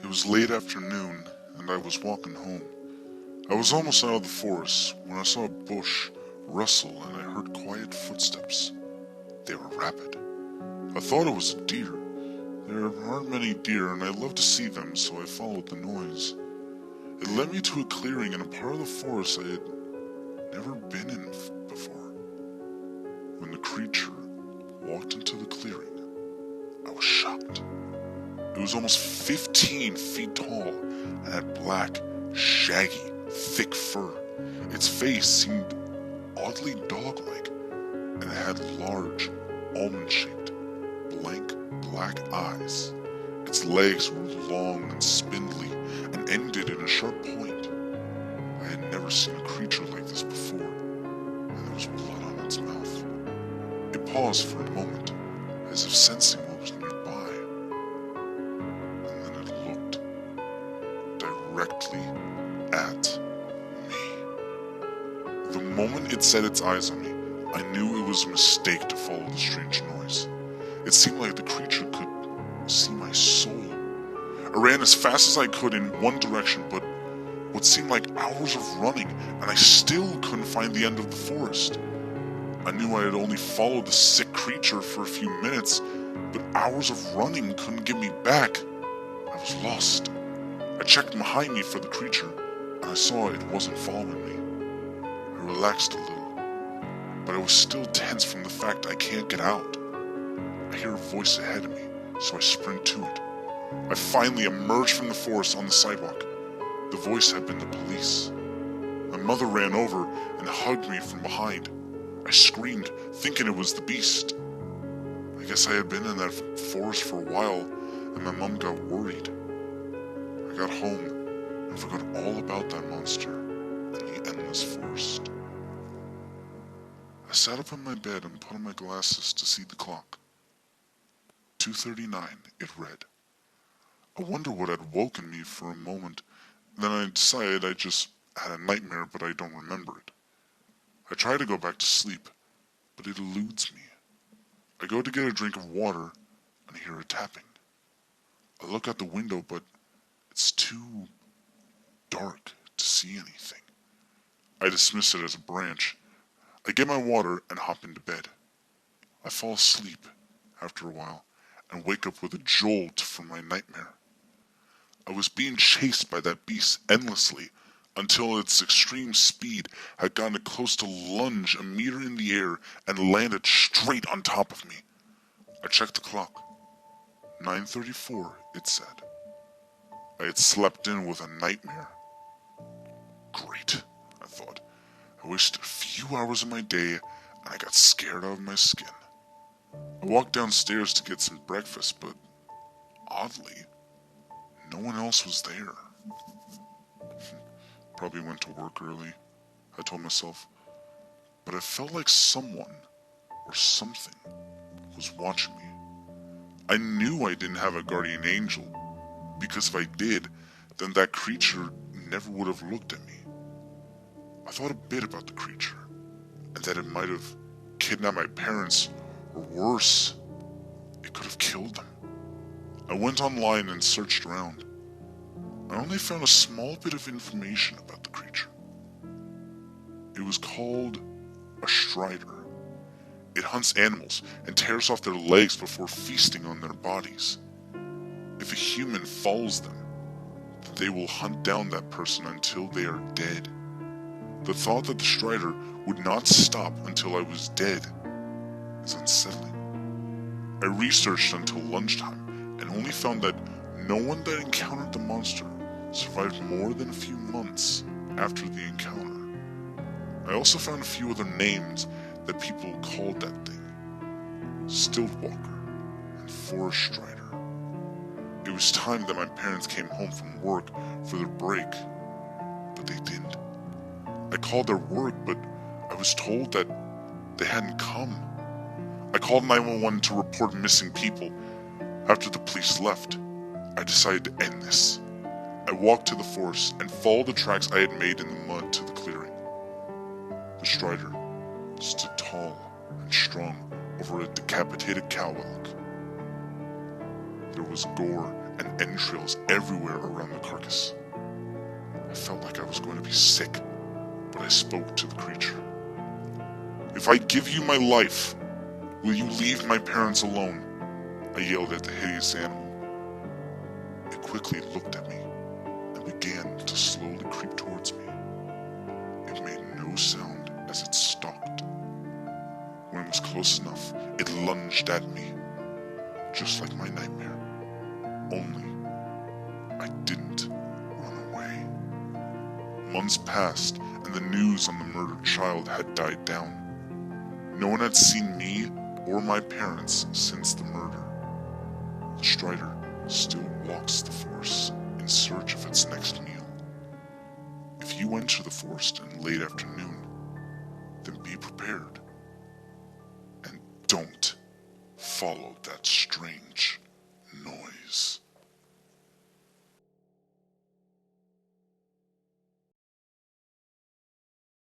was late afternoon, and I was walking home. I was almost out of the forest when I saw a bush rustle and I heard quiet footsteps. They were rapid. I thought it was a deer. There aren't many deer, and I love to see them, so I followed the noise. It led me to a clearing in a part of the forest I had never been in before. When the creature walked into the clearing, I was shocked. It was almost 15 feet tall and had black, shaggy, thick fur. Its face seemed oddly dog-like, and it had large, almond-shaped, blank black eyes. Its legs were long and spindly and ended in a sharp point. I had never seen a creature like this before, and there was blood on its mouth. It paused for a moment, as if sensing what was nearby, and then it looked directly at me. The moment it set its eyes on me, I knew it was a mistake to follow the strange noise. It seemed like the creature could see my soul. I ran as fast as I could in one direction, but what seemed like hours of running, and I still couldn't find the end of the forest. I knew I had only followed the sick creature for a few minutes, but hours of running couldn't get me back. I was lost. I checked behind me for the creature, and I saw it wasn't following me. I relaxed a little, but I was still tense from the fact I can't get out. I hear a voice ahead of me, so I sprint to it. I finally emerged from the forest on the sidewalk. The voice had been the police. My mother ran over and hugged me from behind. I screamed, thinking it was the beast. I guess I had been in that forest for a while, and my mom got worried. I got home and forgot all about that monster and the endless forest. I sat up in my bed and put on my glasses to see the clock. 2:39, it read. I wonder what had woken me for a moment. Then I decided I just had a nightmare, but I don't remember it. I try to go back to sleep, but it eludes me. I go to get a drink of water and hear a tapping. I look out the window, but it's too dark to see anything. I dismiss it as a branch. I get my water and hop into bed. I fall asleep after a while and wake up with a jolt from my nightmare. I was being chased by that beast endlessly until its extreme speed had gotten close to lunge a meter in the air and landed straight on top of me. I checked the clock. 9:34, it said. I had slept in with a nightmare. Great, I thought. I wasted a few hours of my day and I got scared out of my skin. I walked downstairs to get some breakfast, but oddly, no one else was there. Probably went to work early, I told myself, but I felt like someone or something was watching me. I knew I didn't have a guardian angel, because if I did, then that creature never would have looked at me. I thought a bit about the creature, and that it might have kidnapped my parents, or worse, it could have killed them. I went online and searched around. I only found a small bit of information about the creature. It was called a strider. It hunts animals and tears off their legs before feasting on their bodies. If a human follows them, they will hunt down that person until they are dead. The thought that the strider would not stop until I was dead is unsettling. I researched until lunchtime and only found that no one that encountered the monster survived more than a few months after the encounter. I also found a few other names that people called that thing: Stiltwalker and Forest Strider. It was time that my parents came home from work for their break, but they didn't. I called their work, but I was told that they hadn't come. I called 911 to report missing people. After the police left, I decided to end this. I walked to the forest and followed the tracks I had made in the mud to the clearing. The strider stood tall and strong over a decapitated cow elk. There was gore and entrails everywhere around the carcass. I felt like I was going to be sick, but I spoke to the creature. "If I give you my life, will you leave my parents alone?" I yelled at the hideous animal. It quickly looked at me and began to slowly creep towards me. It made no sound as it stalked. When it was close enough, it lunged at me, just like my nightmare. Only, I didn't run away. Months passed, and the news on the murdered child had died down. No one had seen me or my parents since the murder. The Strider still walks the forest in search of its next meal. If you enter the forest in late afternoon, then be prepared. And don't follow that strange